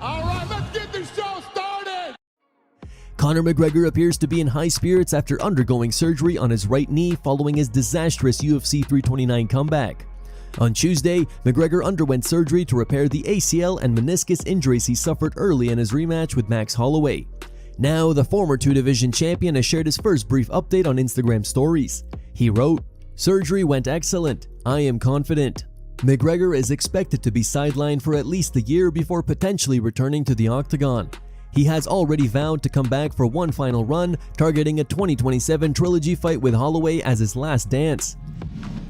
All right, let's get this show started! Conor McGregor appears to be in high spirits after undergoing surgery on his right knee following his disastrous UFC 329 comeback. On Tuesday, McGregor underwent surgery to repair the ACL and meniscus injuries he suffered early in his rematch with Max Holloway. Now, the former two-division champion has shared his first brief update on Instagram stories. He wrote, "Surgery went excellent. I am confident." McGregor is expected to be sidelined for at least a year before potentially returning to the octagon. He has already vowed to come back for one final run, targeting a 2027 trilogy fight with Holloway as his last dance.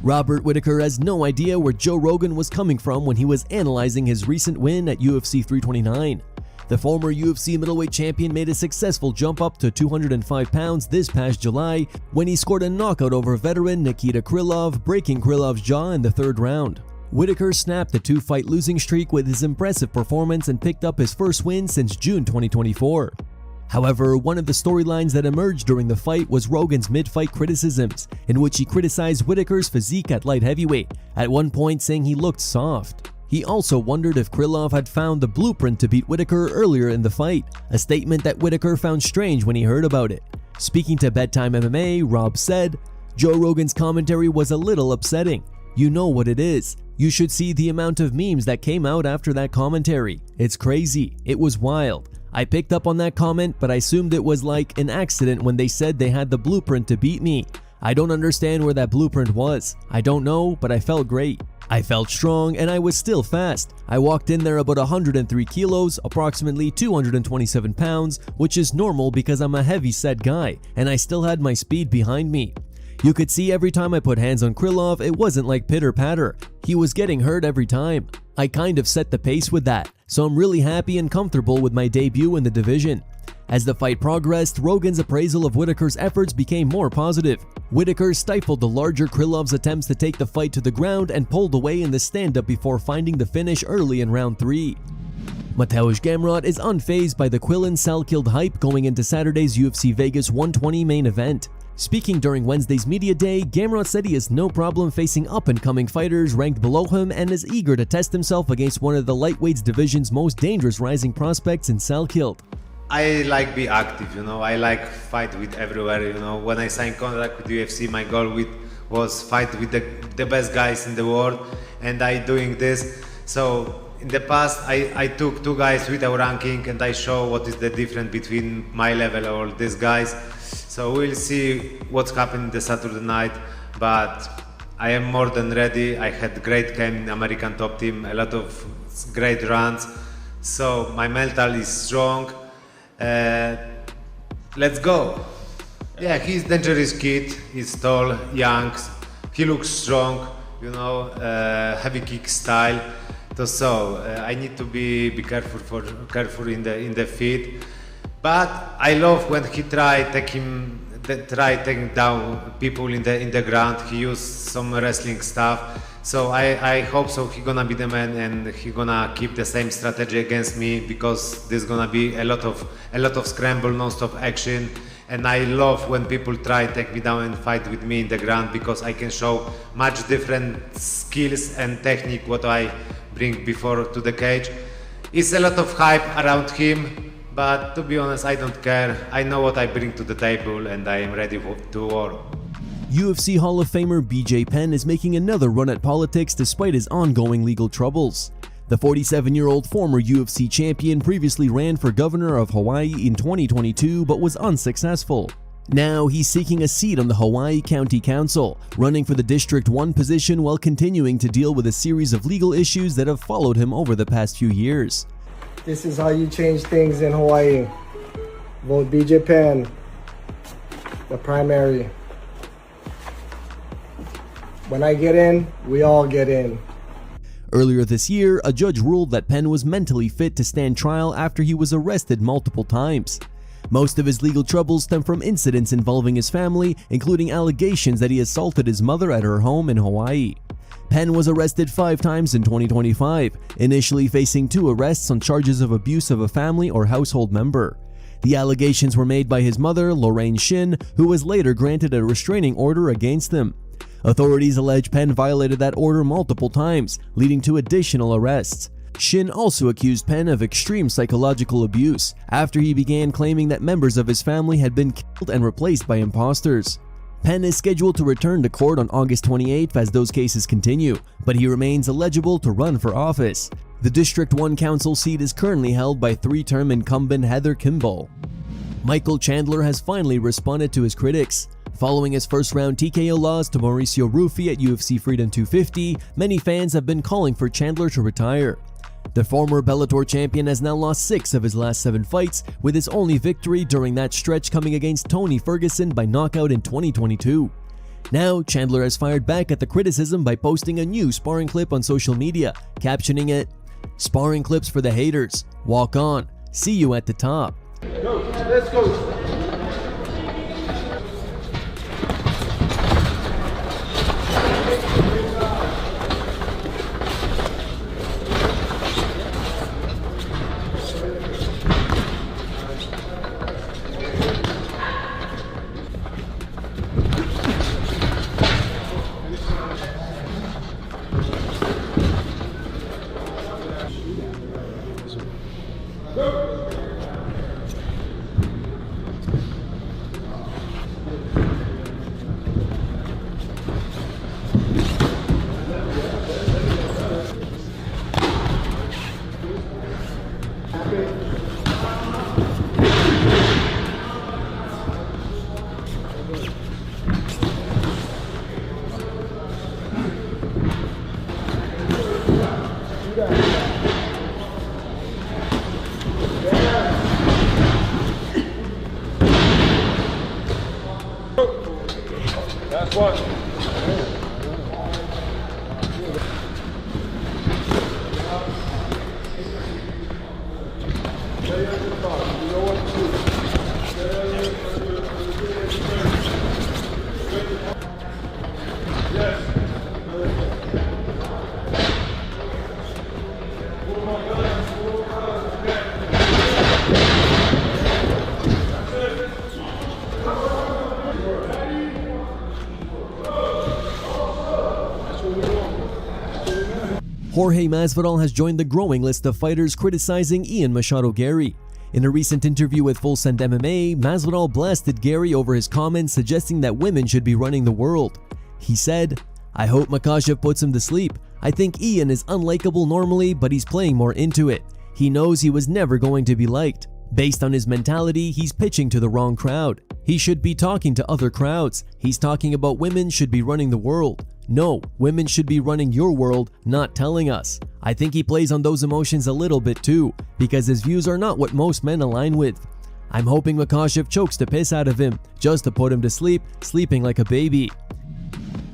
Robert Whittaker has no idea where Joe Rogan was coming from when he was analyzing his recent win at UFC 329. The former UFC middleweight champion made a successful jump up to 205 pounds this past July when he scored a knockout over veteran Nikita Krylov, breaking Krylov's jaw in the third round. Whittaker snapped the two-fight losing streak with his impressive performance and picked up his first win since June 2024. However, one of the storylines that emerged during the fight was Rogan's mid-fight criticisms, in which he criticized Whittaker's physique at light heavyweight, at one point saying he looked soft. He also wondered if Krylov had found the blueprint to beat Whittaker earlier in the fight, a statement that Whittaker found strange when he heard about it. Speaking to Bedtime MMA, Rob said, "Joe Rogan's commentary was a little upsetting. You know what it is. You should see the amount of memes that came out after that commentary. It's crazy. It was wild. I picked up on that comment, but I assumed it was like an accident when they said they had the blueprint to beat me. I don't understand where that blueprint was. I don't know, but I felt great. I felt strong and I was still fast. I walked in there about 103 kilos, approximately 227 pounds, which is normal because I'm a heavy-set guy, and I still had my speed behind me. You could see every time I put hands on Krylov, it wasn't like pitter-patter. He was getting hurt every time. I kind of set the pace with that, so I'm really happy and comfortable with my debut in the division." As the fight progressed, Rogan's appraisal of Whittaker's efforts became more positive. Whittaker stifled the larger Krylov's attempts to take the fight to the ground and pulled away in the stand-up before finding the finish early in round 3. Mateusz Gamrot is unfazed by the Quillan Salkilld hype going into Saturday's UFC Vegas 120 main event. Speaking during Wednesday's media day, Gamrot said he has no problem facing up-and-coming fighters ranked below him and is eager to test himself against one of the lightweights division's most dangerous rising prospects in Salkilld. I like be active, I like fight with everywhere, When I signed contract with UFC, my goal was fight with the best guys in the world, and I doing this. So in the past, I took two guys without ranking, and I show what is the difference between my level or these guys. So we'll see what's happening this Saturday night, but I am more than ready. I had great camp in American top team, a lot of great runs, so my mental is strong. Let's go. Yeah, he's dangerous kid, he's tall, young, he looks strong, heavy kick style. So I need to be careful in the feet. But I love when he try taking down people in the ground. He used some wrestling stuff. So I hope so he gonna be the man and he gonna keep the same strategy against me, because there's gonna be a lot of scramble, non-stop action. And I love when people try take me down and fight with me in the ground, because I can show much different skills and technique what I bring before to the cage. It's a lot of hype around him, but to be honest, I don't care. I know what I bring to the table and I am ready to war. UFC Hall of Famer BJ Penn is making another run at politics despite his ongoing legal troubles. The 47-year-old former UFC champion previously ran for governor of Hawaii in 2022 but was unsuccessful. Now he's seeking a seat on the Hawaii County Council, running for the District 1 position while continuing to deal with a series of legal issues that have followed him over the past few years. This is how you change things in Hawaii. Vote BJ Penn, the primary. When I get in, we all get in. Earlier this year, a judge ruled that Penn was mentally fit to stand trial after he was arrested multiple times. Most of his legal troubles stem from incidents involving his family, including allegations that he assaulted his mother at her home in Hawaii. Penn was arrested 5 times in 2025, initially facing 2 arrests on charges of abuse of a family or household member. The allegations were made by his mother, Lorraine Shin, who was later granted a restraining order against him. Authorities allege Penn violated that order multiple times, leading to additional arrests. Shin also accused Penn of extreme psychological abuse after he began claiming that members of his family had been killed and replaced by imposters. Penn is scheduled to return to court on August 28th as those cases continue, but he remains eligible to run for office. The District 1 Council seat is currently held by three-term incumbent Heather Kimball. Michael Chandler has finally responded to his critics. Following his first-round TKO loss to Mauricio Rufy at UFC Freedom 250, many fans have been calling for Chandler to retire. The former Bellator champion has now lost 6 of his last 7 fights, with his only victory during that stretch coming against Tony Ferguson by knockout in 2022. Now, Chandler has fired back at the criticism by posting a new sparring clip on social media, captioning it, "Sparring clips for the haters. Walk on. See you at the top." Go, let's go. That's one. Jorge Masvidal has joined the growing list of fighters criticizing Ian Machado Garry. In a recent interview with Full Send MMA, Masvidal blasted Garry over his comments suggesting that women should be running the world. He said, "I hope Makhachev puts him to sleep. I think Ian is unlikable normally, but he's playing more into it. He knows he was never going to be liked. Based on his mentality, he's pitching to the wrong crowd. He should be talking to other crowds. He's talking about women should be running the world. No, women should be running your world, not telling us. I think he plays on those emotions a little bit too, because his views are not what most men align with. I'm hoping Makhachev chokes the piss out of him, just to put him to sleep, sleeping like a baby."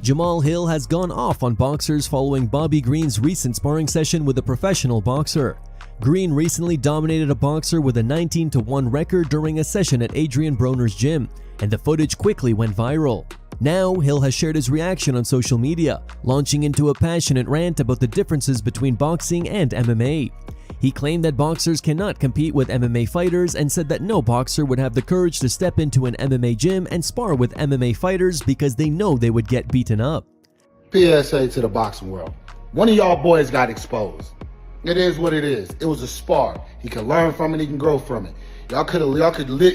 Jamahal Hill has gone off on boxers following Bobby Green's recent sparring session with a professional boxer. Green recently dominated a boxer with a 19-1 record during a session at Adrian Broner's gym, and the footage quickly went viral. Now, Hill has shared his reaction on social media, launching into a passionate rant about the differences between boxing and MMA. He claimed that boxers cannot compete with MMA fighters and said that no boxer would have the courage to step into an MMA gym and spar with MMA fighters because they know they would get beaten up. PSA to the boxing world. One of y'all boys got exposed. It is what it is. It was a spar. He can learn from it, he can grow from it. Y'all could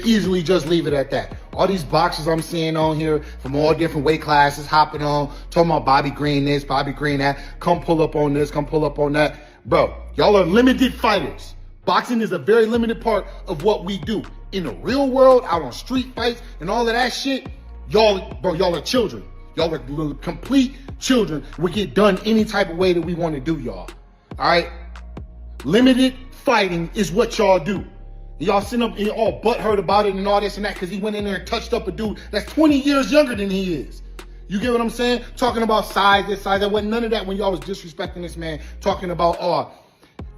easily just leave it at that. All these boxers I'm seeing on here from all different weight classes hopping on, talking about Bobby Green this, Bobby Green that, come pull up on this, come pull up on that. Bro, y'all are limited fighters. Boxing is a very limited part of what we do. In the real world, out on street fights and all of that shit, y'all are children. Y'all are complete children. We get done any type of way that we want to do, y'all. All right? Limited fighting is what y'all do. Y'all sitting up and all butthurt about it and all this and that because he went in there and touched up a dude that's 20 years younger than he is. You get what I'm saying? Talking about size, this size. There wasn't none of that when y'all was disrespecting this man. Talking about,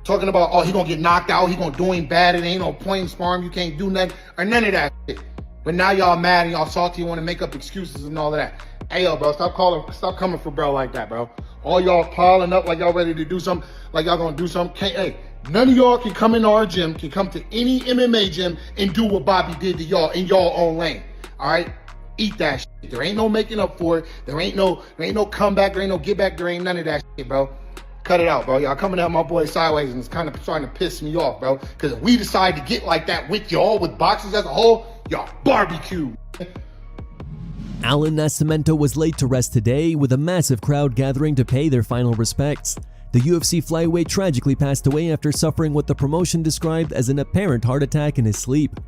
he gonna get knocked out. He gonna do him bad. It ain't no point in sparring. You can't do nothing or none of that shit. But now y'all mad and y'all salty and want to make up excuses and all of that. Hey, yo, bro, stop coming for bro like that, bro. All y'all piling up like y'all ready to do something, like y'all gonna do something. Hey, none of y'all can come in our gym, can come to any MMA gym and do what Bobby did to y'all in y'all own lane. All right? Eat that shit. There ain't no making up for it. There ain't no comeback. There ain't no get back. There ain't none of that shit, bro. Cut it out, bro. Y'all coming at my boy sideways and it's kind of starting to piss me off, bro. Because if we decide to get like that with y'all, with boxers as a whole, y'all barbecue. Allan Nascimento was laid to rest today with a massive crowd gathering to pay their final respects. The UFC flyweight tragically passed away after suffering what the promotion described as an apparent heart attack in his sleep.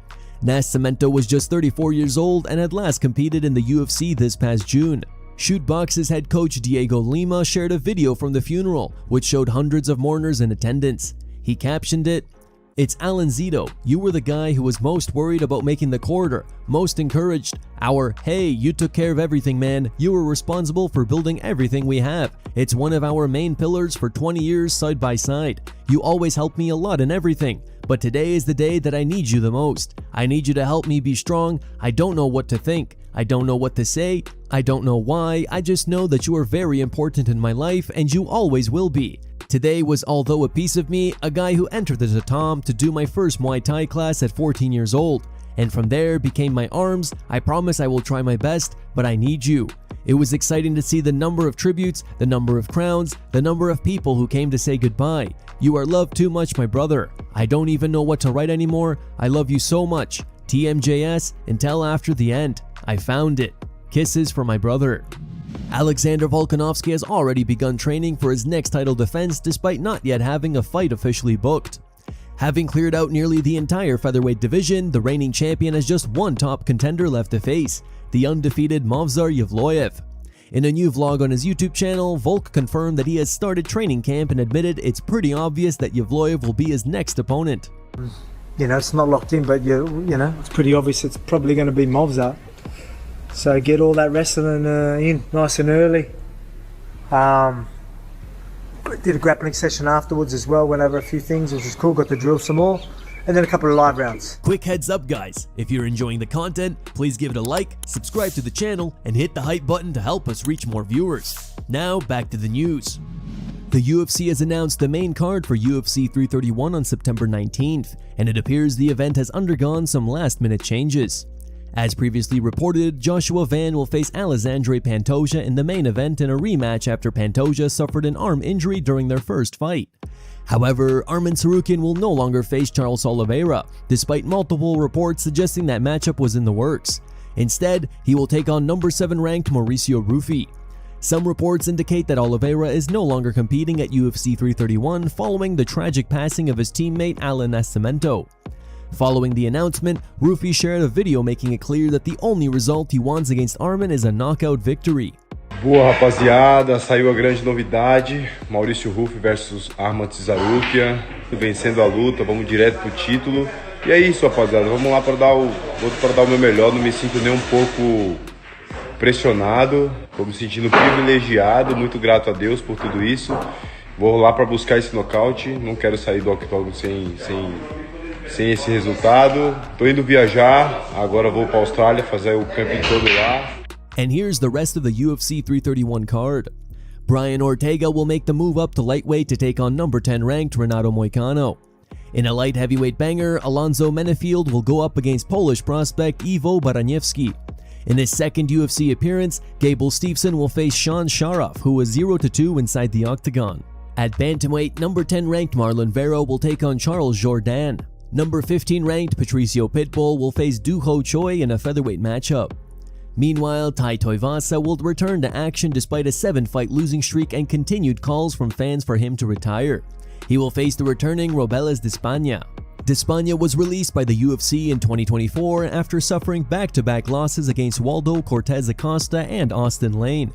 Nascimento was just 34 years old and had last competed in the UFC this past June. Shootbox's head coach Diego Lima shared a video from the funeral, which showed hundreds of mourners in attendance. He captioned it, "It's Alanzito. You were the guy who was most worried about making the corridor, most encouraged. Our, hey, you took care of everything, man. You were responsible for building everything we have. It's one of our main pillars for 20 years side by side. You always helped me a lot in everything. But today is the day that I need you the most. I need you to help me be strong. I don't know what to think. I don't know what to say. I don't know why. I just know that you are very important in my life and you always will be. Today was, although a piece of me, a guy who entered the tatame to do my first Muay Thai class at 14 years old. And from there became my arms. I promise I will try my best, but I need you." It was exciting to see the number of tributes, the number of crowns, the number of people who came to say goodbye. "You are loved too much, my brother. I don't even know what to write anymore. I love you so much. TMJS until after the end. I found it. Kisses from my brother." Alexander Volkanovski has already begun training for his next title defense despite not yet having a fight officially booked. Having cleared out nearly the entire featherweight division, the reigning champion has just one top contender left to face, the undefeated Movsar Evloev. In a new vlog on his YouTube channel, Volk confirmed that he has started training camp and admitted it's pretty obvious that Evloev will be his next opponent. You know, it's not locked in, but you know, it's pretty obvious it's probably going to be Movsar. So get all that wrestling in nice and early. Did a grappling session afterwards as well, went over a few things, which was cool, got to drill some more, and then a couple of live rounds. Quick heads up guys, if you're enjoying the content, please give it a like, subscribe to the channel, and hit the hype button to help us reach more viewers. Now back to the news. The UFC has announced the main card for UFC 331 on September 19th, and it appears the event has undergone some last-minute changes. As previously reported, Joshua Van will face Alexandre Pantoja in the main event in a rematch after Pantoja suffered an arm injury during their first fight. However, Arman Tsarukyan will no longer face Charles Oliveira, despite multiple reports suggesting that matchup was in the works. Instead, he will take on number 7 ranked Mauricio Rufy. Some reports indicate that Oliveira is no longer competing at UFC 331 following the tragic passing of his teammate Allan Nascimento. Following the announcement, Rufy shared a video making it clear that the only result he wants against Arman is a knockout victory. Boa rapaziada, saiu a grande novidade, Mauricio Rufy versus Arman Tsarukyan, vencendo a luta, vamos direto pro título. E é isso rapaziada, vamos lá para dar o meu melhor, não me sinto nem um pouco pressionado, estou me sentindo privilegiado, muito grato a Deus por tudo isso. Vou lá para buscar esse nocaute, não quero sair do octógono sem esse resultado. Tô indo viajar, agora vou para a Austrália fazer o camping todo lá. And here's the rest of the UFC 331 card. Brian Ortega will make the move up to lightweight to take on number 10 ranked Renato Moicano. In a light heavyweight banger, Alonzo Menefield will go up against Polish prospect Ivo Baraniewski. In his second UFC appearance, Gable Steveson will face Sean Sharaf, who was 0-2 inside the octagon. At bantamweight, number 10 ranked Marlon Vera will take on Charles Jourdain. Number 15 ranked Patricio Pitbull will face Du Ho Choi in a featherweight matchup. Meanwhile, Tai Tuivasa will return to action despite a 7-fight losing streak and continued calls from fans for him to retire. He will face the returning Robelis Despaigne. Despaigne was released by the UFC in 2024 after suffering back-to-back losses against Waldo Cortez Acosta and Austin Lane.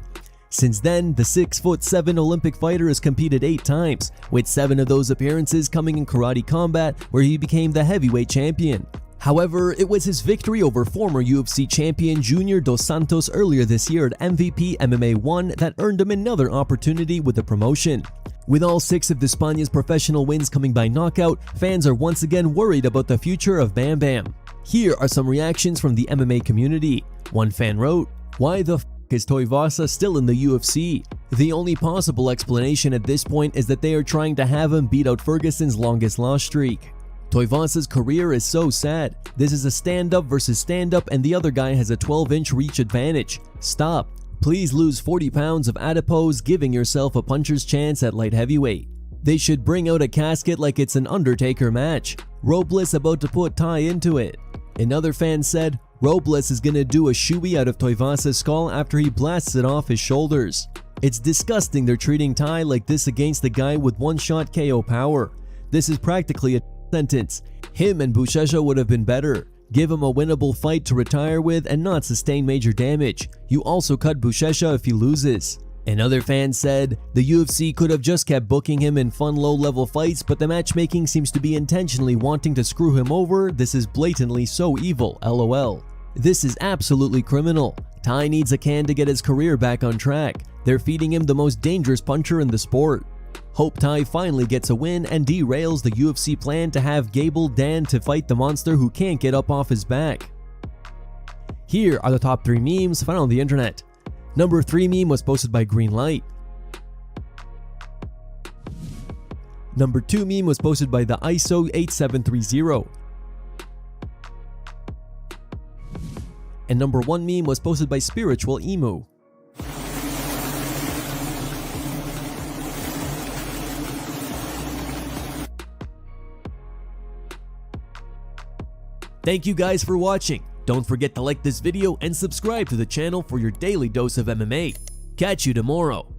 Since then, the 6'7" Olympic fighter has competed 8 times, with 7 of those appearances coming in karate combat, where he became the heavyweight champion. However, it was his victory over former UFC champion Junior Dos Santos earlier this year at MVP MMA 1 that earned him another opportunity with the promotion. With all 6 of Despaigne's professional wins coming by knockout, fans are once again worried about the future of Bam Bam. Here are some reactions from the MMA community. One fan wrote, "Why the f*** is Tuivasa still in the UFC? The only possible explanation at this point is that they are trying to have him beat out Ferguson's longest loss streak. Tuivasa's career is so sad. This is a stand-up versus stand-up and the other guy has a 12-inch reach advantage. Stop. Please lose 40 pounds of adipose, giving yourself a puncher's chance at light heavyweight. They should bring out a casket like it's an Undertaker match. Robelis about to put Tai into it. Another fan said, Robelis is gonna do a shoey out of Tuivasa's skull after he blasts it off his shoulders. It's disgusting they're treating Tai like this against the guy with one-shot KO power. This is practically a sentence. Him and Buchecha would have been better. Give him a winnable fight to retire with and not sustain major damage. You also cut Buchecha if he loses. Another fan said, the UFC could have just kept booking him in fun low-level fights, but the matchmaking seems to be intentionally wanting to screw him over. This is blatantly so evil, lol. This is absolutely criminal. Tai needs a can to get his career back on track. They're feeding him the most dangerous puncher in the sport. Hope Tai finally gets a win and derails the UFC plan to have Gable Dan to fight the monster who can't get up off his back. Here are the top 3 memes found on the internet. Number 3 meme was posted by Greenlight. Number 2 meme was posted by the ISO 8730. And number 1 meme was posted by Spiritual Emu. Thank you guys for watching. Don't forget to like this video and subscribe to the channel for your daily dose of MMA. Catch you tomorrow.